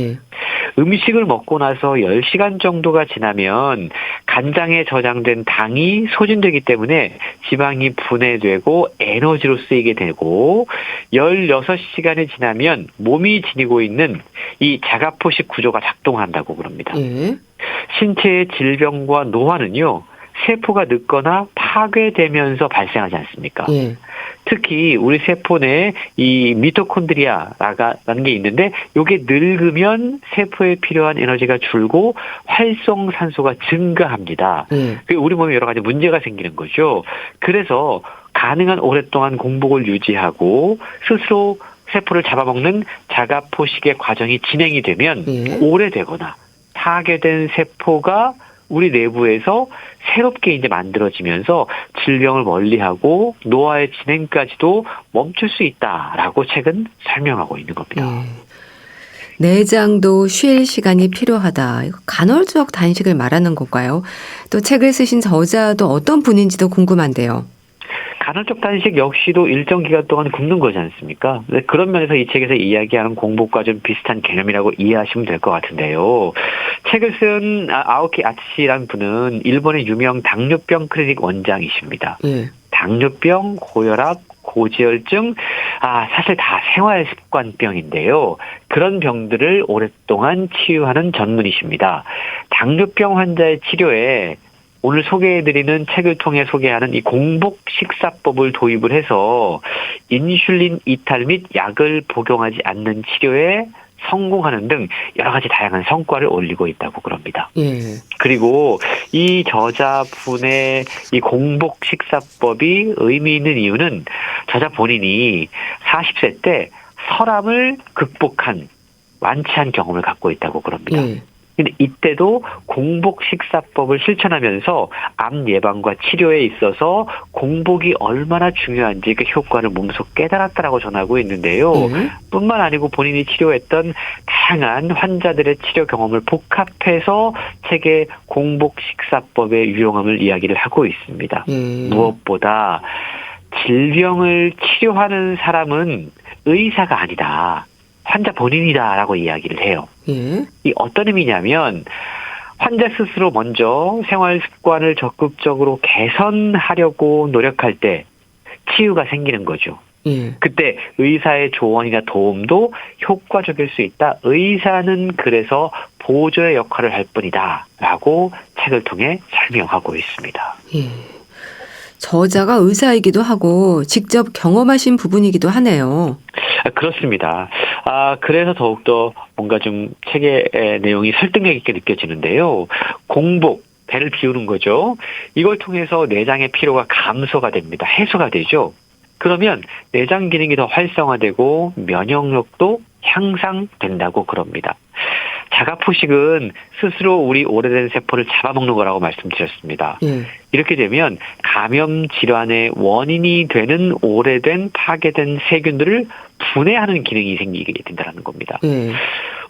음식을 먹고 나서 10시간 정도가 지나면 간장에 저장된 당이 소진되기 때문에 지방이 분해되고 에너지로 쓰이게 되고 16시간이 지나면 몸이 지니고 있는 이 자가포식 구조가 작동한다고 그럽니다. 신체의 질병과 노화는요, 세포가 늙거나 파괴되면서 발생하지 않습니까? 특히 우리 세포 내에 이 미토콘드리아라는 게 있는데 이게 늙으면 세포에 필요한 에너지가 줄고 활성산소가 증가합니다. 우리 몸에 여러 가지 문제가 생기는 거죠. 그래서 가능한 오랫동안 공복을 유지하고 스스로 세포를 잡아먹는 자가포식의 과정이 진행이 되면 오래되거나 파괴된 세포가 우리 내부에서 새롭게 이제 만들어지면서 질병을 멀리하고 노화의 진행까지도 멈출 수 있다라고 책은 설명하고 있는 겁니다. 내장도 쉴 시간이 필요하다. 이거 간헐적 단식을 말하는 건가요? 또 책을 쓰신 저자도 어떤 분인지도 궁금한데요. 간헐적 단식 역시도 일정 기간 동안 굶는 거지 않습니까? 그런 면에서 이 책에서 이야기하는 공복과 좀 비슷한 개념이라고 이해하시면 될 것 같은데요. 책을 쓴 아오키 아츠시라는 분은 일본의 유명 당뇨병 클리닉 원장이십니다. 당뇨병, 고혈압, 고지혈증, 사실 다 생활습관병인데요. 그런 병들을 오랫동안 치유하는 전문의십니다. 당뇨병 환자의 치료에 오늘 소개해드리는 책을 통해 소개하는 이 공복 식사법을 도입을 해서 인슐린 이탈 및 약을 복용하지 않는 치료에 성공하는 등 여러 가지 다양한 성과를 올리고 있다고 그럽니다. 그리고 이 저자분의 이 공복 식사법이 의미 있는 이유는 저자 본인이 40세 때 설암을 극복한 완치한 경험을 갖고 있다고 그럽니다. 근데 이때도 공복 식사법을 실천하면서 암 예방과 치료에 있어서 공복이 얼마나 중요한지 그 효과를 몸소 깨달았다라고 전하고 있는데요. 뿐만 아니고 본인이 치료했던 다양한 환자들의 치료 경험을 복합해서 책의 공복 식사법의 유용함을 이야기를 하고 있습니다. 무엇보다 질병을 치료하는 사람은 의사가 아니다. 환자 본인이다라고 이야기를 해요. 이 어떤 의미냐면 환자 스스로 먼저 생활 습관을 적극적으로 개선하려고 노력할 때 치유가 생기는 거죠. 그때 의사의 조언이나 도움도 효과적일 수 있다. 의사는 그래서 보조의 역할을 할 뿐이다라고 책을 통해 설명하고 있습니다. 저자가 의사이기도 하고 직접 경험하신 부분이기도 하네요. 그렇습니다. 그래서 더욱더 뭔가 좀 책의 내용이 설득력 있게 느껴지는데요. 공복, 배를 비우는 거죠. 이걸 통해서 내장의 피로가 감소가 됩니다. 해소가 되죠. 그러면 내장 기능이 더 활성화되고 면역력도 향상된다고 그럽니다. 자가포식은 스스로 우리 오래된 세포를 잡아먹는 거라고 말씀드렸습니다. 이렇게 되면 감염 질환의 원인이 되는 오래된 파괴된 세균들을 분해하는 기능이 생기게 된다는 겁니다.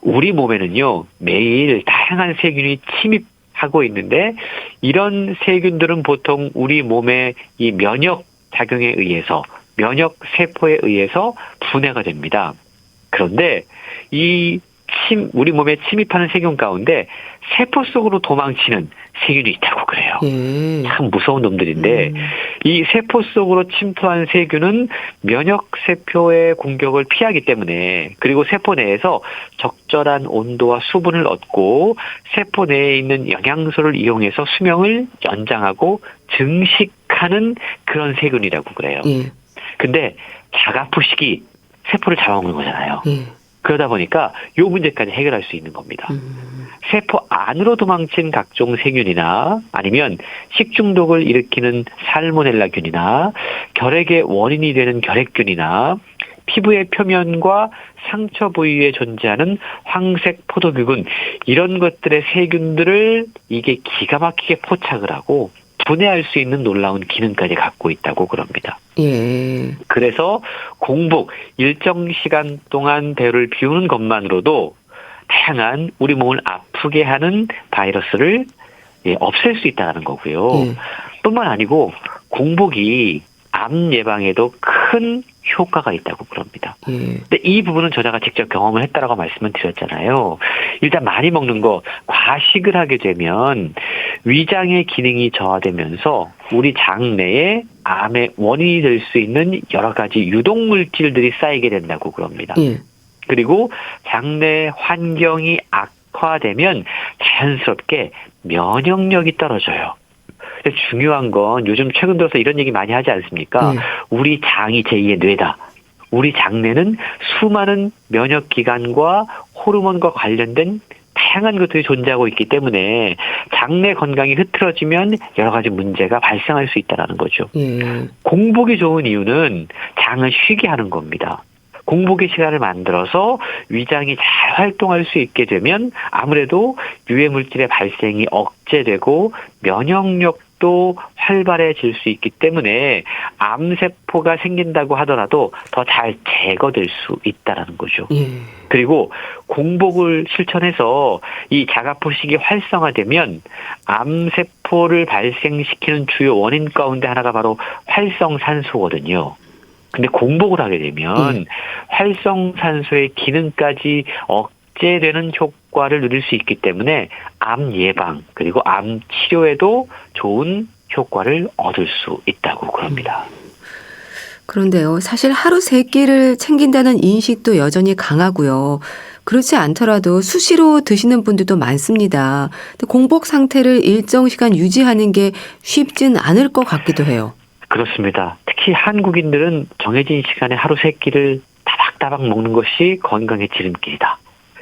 우리 몸에는요, 매일 다양한 세균이 침입하고 있는데 이런 세균들은 보통 우리 몸의 이 면역 작용에 의해서 면역 세포에 의해서 분해가 됩니다. 그런데 우리 몸에 침입하는 세균 가운데 세포 속으로 도망치는 세균이 있다고 그래요. 참 무서운 놈들인데 이 세포 속으로 침투한 세균은 면역 세포의 공격을 피하기 때문에 그리고 세포 내에서 적절한 온도와 수분을 얻고 세포 내에 있는 영양소를 이용해서 수명을 연장하고 증식하는 그런 세균이라고 그래요. 근데 자가포식이 세포를 잡아먹는 거잖아요. 그러다 보니까 이 문제까지 해결할 수 있는 겁니다. 세포 안으로 도망친 각종 세균이나 아니면 식중독을 일으키는 살모넬라균이나 결핵의 원인이 되는 결핵균이나 피부의 표면과 상처 부위에 존재하는 황색 포도균, 이런 것들의 세균들을 이게 기가 막히게 포착을 하고 분해할 수 있는 놀라운 기능까지 갖고 있다고 그럽니다. 예. 그래서 공복 일정 시간 동안 배를 비우는 것만으로도 다양한 우리 몸을 아프게 하는 바이러스를 없앨 수 있다는 거고요. 뿐만 아니고 공복이 암 예방에도 큰 효과가 있다고 그럽니다. 근데 이 부분은 저자가 직접 경험을 했다라고 말씀을 드렸잖아요. 일단 많이 먹는 거, 과식을 하게 되면 위장의 기능이 저하되면서 우리 장내에 암의 원인이 될 수 있는 여러 가지 유독물질들이 쌓이게 된다고 그럽니다. 그리고 장내 환경이 악화되면 자연스럽게 면역력이 떨어져요. 근데 중요한 건 요즘 최근 들어서 이런 얘기 많이 하지 않습니까? 우리 장이 제2의 뇌다. 우리 장내는 수많은 면역기관과 호르몬과 관련된 다양한 것들이 존재하고 있기 때문에 장내 건강이 흐트러지면 여러 가지 문제가 발생할 수 있다는 거죠. 공복이 좋은 이유는 장을 쉬게 하는 겁니다. 공복의 시간을 만들어서 위장이 잘 활동할 수 있게 되면 아무래도 유해물질의 발생이 억제되고 면역력도 활발해질 수 있기 때문에 암세포가 생긴다고 하더라도 더 잘 제거될 수 있다는 거죠. 그리고 공복을 실천해서 이 자가포식이 활성화되면 암세포를 발생시키는 주요 원인 가운데 하나가 바로 활성산소거든요. 근데 공복을 하게 되면 활성산소의 기능까지 억제되는 효과를 누릴 수 있기 때문에 암 예방 그리고 암 치료에도 좋은 효과를 얻을 수 있다고 그럽니다. 그런데요, 사실 하루 3끼를 챙긴다는 인식도 여전히 강하고요. 그렇지 않더라도 수시로 드시는 분들도 많습니다. 공복 상태를 일정 시간 유지하는 게 쉽진 않을 것 같기도 해요. 그렇습니다. 특히 한국인들은 정해진 시간에 하루 3끼를 따박따박 먹는 것이 건강의 지름길이다.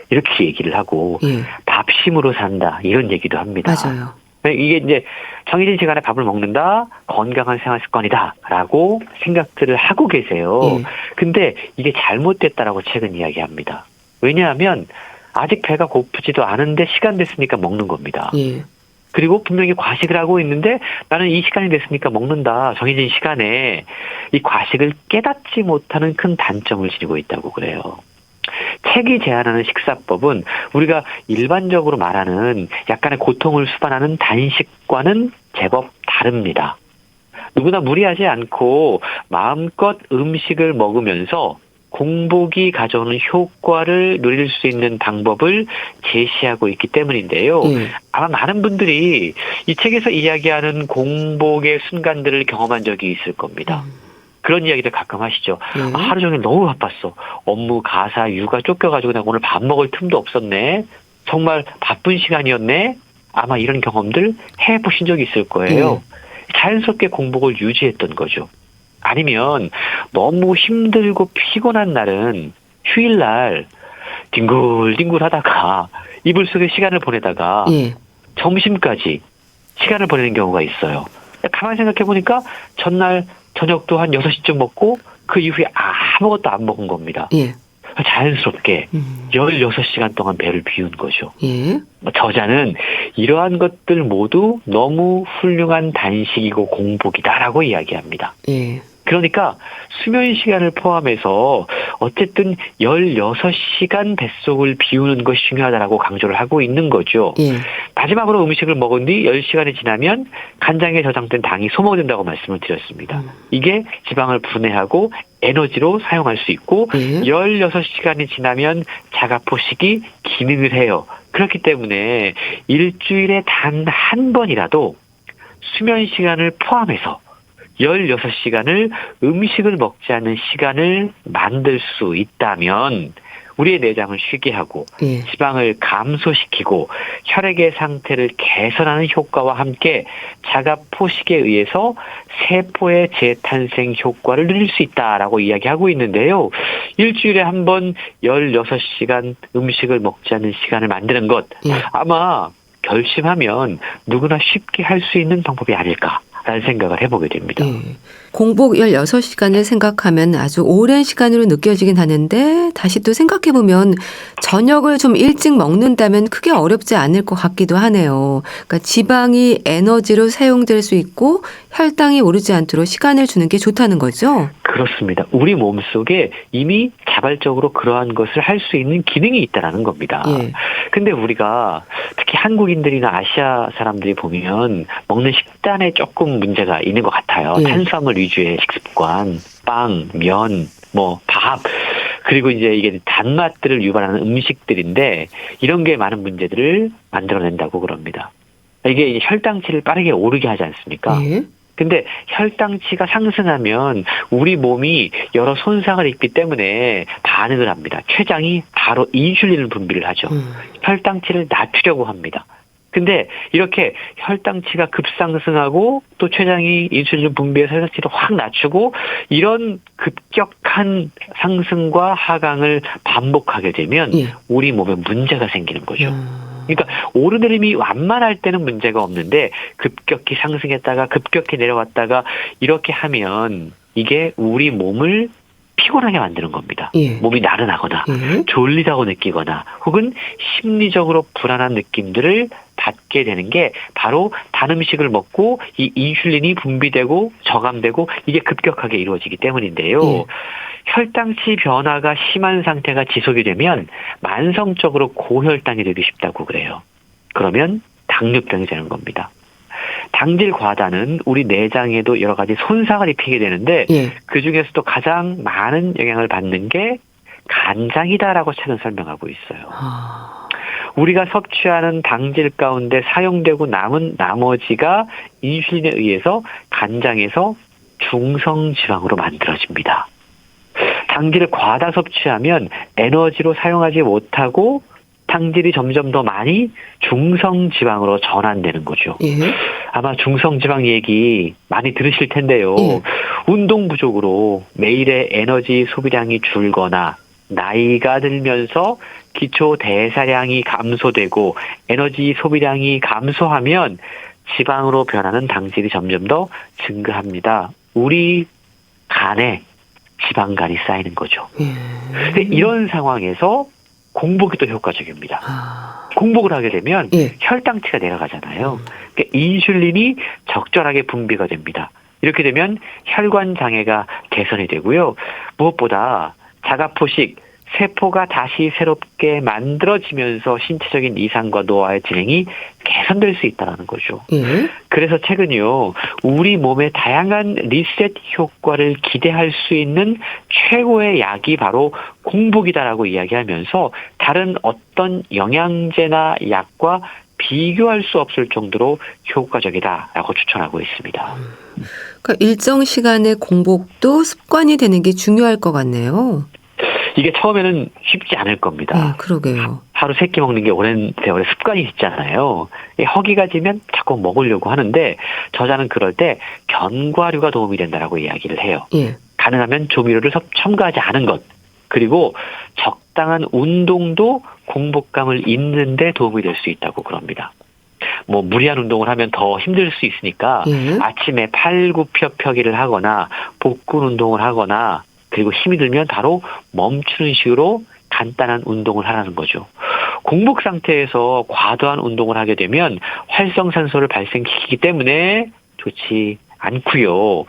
이렇게 얘기를 하고 밥심으로 산다. 이런 얘기도 합니다. 맞아요. 이게 이제 정해진 시간에 밥을 먹는다. 건강한 생활 습관이다. 라고 생각들을 하고 계세요. 근데 이게 잘못됐다라고 최근 이야기합니다. 왜냐하면 아직 배가 고프지도 않은데 시간 됐으니까 먹는 겁니다. 그리고 분명히 과식을 하고 있는데 나는 이 시간이 됐으니까 먹는다. 정해진 시간에 이 과식을 깨닫지 못하는 큰 단점을 지니고 있다고 그래요. 책이 제안하는 식사법은 우리가 일반적으로 말하는 약간의 고통을 수반하는 단식과는 제법 다릅니다. 누구나 무리하지 않고 마음껏 음식을 먹으면서 공복이 가져오는 효과를 누릴 수 있는 방법을 제시하고 있기 때문인데요. 아마 많은 분들이 이 책에서 이야기하는 공복의 순간들을 경험한 적이 있을 겁니다. 그런 이야기를 가끔 하시죠. 하루 종일 너무 바빴어. 업무, 가사, 육아 쫓겨가지고 내가 오늘 밥 먹을 틈도 없었네. 정말 바쁜 시간이었네. 아마 이런 경험들 해보신 적이 있을 거예요. 자연스럽게 공복을 유지했던 거죠. 아니면 너무 힘들고 피곤한 날은 휴일날 뒹굴뒹굴 하다가 이불 속에 시간을 보내다가 점심까지 시간을 보내는 경우가 있어요. 가만히 생각해보니까 전날 저녁도 한 6시쯤 먹고 그 이후에 아무것도 안 먹은 겁니다. 자연스럽게 16시간 동안 배를 비운 거죠. 저자는 이러한 것들 모두 너무 훌륭한 단식이고 공복이다라고 이야기합니다. 그러니까 수면 시간을 포함해서 어쨌든 16시간 뱃속을 비우는 것이 중요하다라고 강조를 하고 있는 거죠. 마지막으로 음식을 먹은 뒤 10시간이 지나면 간장에 저장된 당이 소모된다고 말씀을 드렸습니다. 이게 지방을 분해하고 에너지로 사용할 수 있고 16시간이 지나면 자가포식이 기능을 해요. 그렇기 때문에 일주일에 단 한 번이라도 수면 시간을 포함해서 16시간을 음식을 먹지 않는 시간을 만들 수 있다면 우리의 내장을 쉬게 하고 지방을 감소시키고 혈액의 상태를 개선하는 효과와 함께 자가포식에 의해서 세포의 재탄생 효과를 누릴 수 있다라고 이야기하고 있는데요. 일주일에 한 번 16시간 음식을 먹지 않는 시간을 만드는 것 아마 결심하면 누구나 쉽게 할 수 있는 방법이 아닐까 라는 생각을 해보게 됩니다. 공복 16시간을 생각하면 아주 오랜 시간으로 느껴지긴 하는데 다시 또 생각해보면 저녁을 좀 일찍 먹는다면 크게 어렵지 않을 것 같기도 하네요. 그러니까 지방이 에너지로 사용될 수 있고 혈당이 오르지 않도록 시간을 주는 게 좋다는 거죠? 그렇습니다. 우리 몸속에 이미 자발적으로 그러한 것을 할 수 있는 기능이 있다는 겁니다. 근데 우리가 특히 한국인들이나 아시아 사람들이 보면 먹는 식단에 조금 문제가 있는 것 같아요. 탄수화물 위주의 식습관, 빵, 면, 밥, 그리고 이제 이게 단맛들을 유발하는 음식들인데 이런 게 많은 문제들을 만들어낸다고 그럽니다. 이게 이제 혈당치를 빠르게 오르게 하지 않습니까? 근데 혈당치가 상승하면 우리 몸이 여러 손상을 입기 때문에 반응을 합니다. 췌장이 바로 인슐린을 분비를 하죠. 혈당치를 낮추려고 합니다. 근데 이렇게 혈당치가 급상승하고 또 췌장이 인슐린 분비해서 혈당치를 확 낮추고 이런 급격한 상승과 하강을 반복하게 되면 우리 몸에 문제가 생기는 거죠. 그러니까 오르내림이 완만할 때는 문제가 없는데 급격히 상승했다가 급격히 내려왔다가 이렇게 하면 이게 우리 몸을 피곤하게 만드는 겁니다. 몸이 나른하거나 졸리다고 느끼거나 혹은 심리적으로 불안한 느낌들을 받게 되는 게 바로 단 음식을 먹고 이 인슐린이 분비되고 저감되고 이게 급격하게 이루어지기 때문인데요. 혈당치 변화가 심한 상태가 지속이 되면 만성적으로 고혈당이 되기 쉽다고 그래요. 그러면 당뇨병이 되는 겁니다. 당질 과다는 우리 내장에도 여러 가지 손상을 입히게 되는데 그중에서도 가장 많은 영향을 받는 게 간장이다라고 책은 설명하고 있어요. 우리가 섭취하는 당질 가운데 사용되고 남은 나머지가 인슐린에 의해서 간장에서 중성지방으로 만들어집니다. 당질을 과다 섭취하면 에너지로 사용하지 못하고 당질이 점점 더 많이 중성지방으로 전환되는 거죠. 아마 중성지방 얘기 많이 들으실 텐데요. 운동 부족으로 매일의 에너지 소비량이 줄거나 나이가 들면서 기초 대사량이 감소되고 에너지 소비량이 감소하면 지방으로 변하는 당질이 점점 더 증가합니다. 우리 간에 지방간이 쌓이는 거죠. 근데 이런 상황에서 공복이 또 효과적입니다. 공복을 하게 되면 혈당치가 내려가잖아요. 그러니까 인슐린이 적절하게 분비가 됩니다. 이렇게 되면 혈관 장애가 개선이 되고요. 무엇보다 자가포식, 세포가 다시 새롭게 만들어지면서 신체적인 이상과 노화의 진행이 개선될 수 있다는 거죠. 그래서 최근요, 우리 몸의 다양한 리셋 효과를 기대할 수 있는 최고의 약이 바로 공복이다라고 이야기하면서 다른 어떤 영양제나 약과 비교할 수 없을 정도로 효과적이다라고 추천하고 있습니다. 그러니까 일정 시간의 공복도 습관이 되는 게 중요할 것 같네요. 이게 처음에는 쉽지 않을 겁니다. 그러게요. 하루 3끼 먹는 게 오랜 세월의 습관이 있잖아요. 허기가 지면 자꾸 먹으려고 하는데 저자는 그럴 때 견과류가 도움이 된다라고 이야기를 해요. 가능하면 조미료를 첨가하지 않은 것. 그리고 적당한 운동도 공복감을 잇는 데 도움이 될 수 있다고 그럽니다. 무리한 운동을 하면 더 힘들 수 있으니까 아침에 팔굽혀펴기를 하거나 복근 운동을 하거나 그리고 힘이 들면 바로 멈추는 식으로 간단한 운동을 하라는 거죠. 공복 상태에서 과도한 운동을 하게 되면 활성산소를 발생시키기 때문에 좋지 않고요.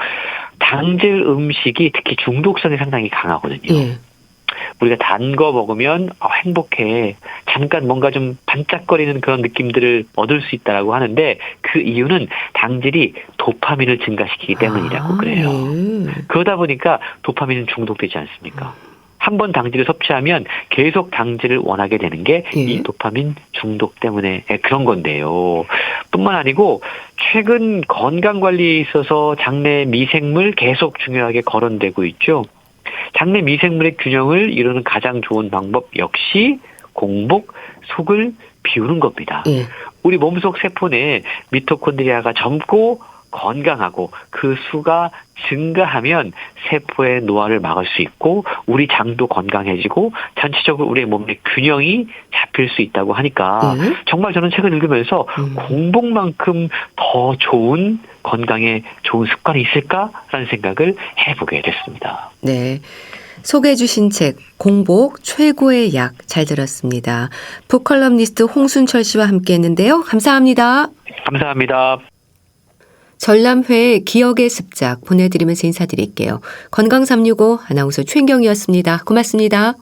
당질 음식이 특히 중독성이 상당히 강하거든요. 우리가 단 거 먹으면 행복해. 잠깐 뭔가 좀 반짝거리는 그런 느낌들을 얻을 수 있다라고 하는데 그 이유는 당질이 도파민을 증가시키기 때문이라고 그래요. 그러다 보니까 도파민은 중독되지 않습니까? 한번 당질을 섭취하면 계속 당질을 원하게 되는 게 이 도파민 중독 때문에 그런 건데요. 뿐만 아니고 최근 건강관리에 있어서 장내 미생물 계속 중요하게 거론되고 있죠. 장내 미생물의 균형을 이루는 가장 좋은 방법 역시 공복, 속을 비우는 겁니다. 우리 몸속 세포 내 미토콘드리아가 젊고 건강하고 그 수가 증가하면 세포의 노화를 막을 수 있고 우리 장도 건강해지고 전체적으로 우리의 몸의 균형이 잡힐 수 있다고 하니까 정말 저는 책을 읽으면서 공복만큼 더 좋은 건강에 좋은 습관이 있을까라는 생각을 해보게 됐습니다. 네. 소개해 주신 책 공복 최고의 약 잘 들었습니다. 북컬럼니스트 홍순철 씨와 함께했는데요. 감사합니다. 감사합니다. 전람회의 기억의 습작 보내드리면서 인사드릴게요. 건강365 아나운서 최인경이었습니다. 고맙습니다.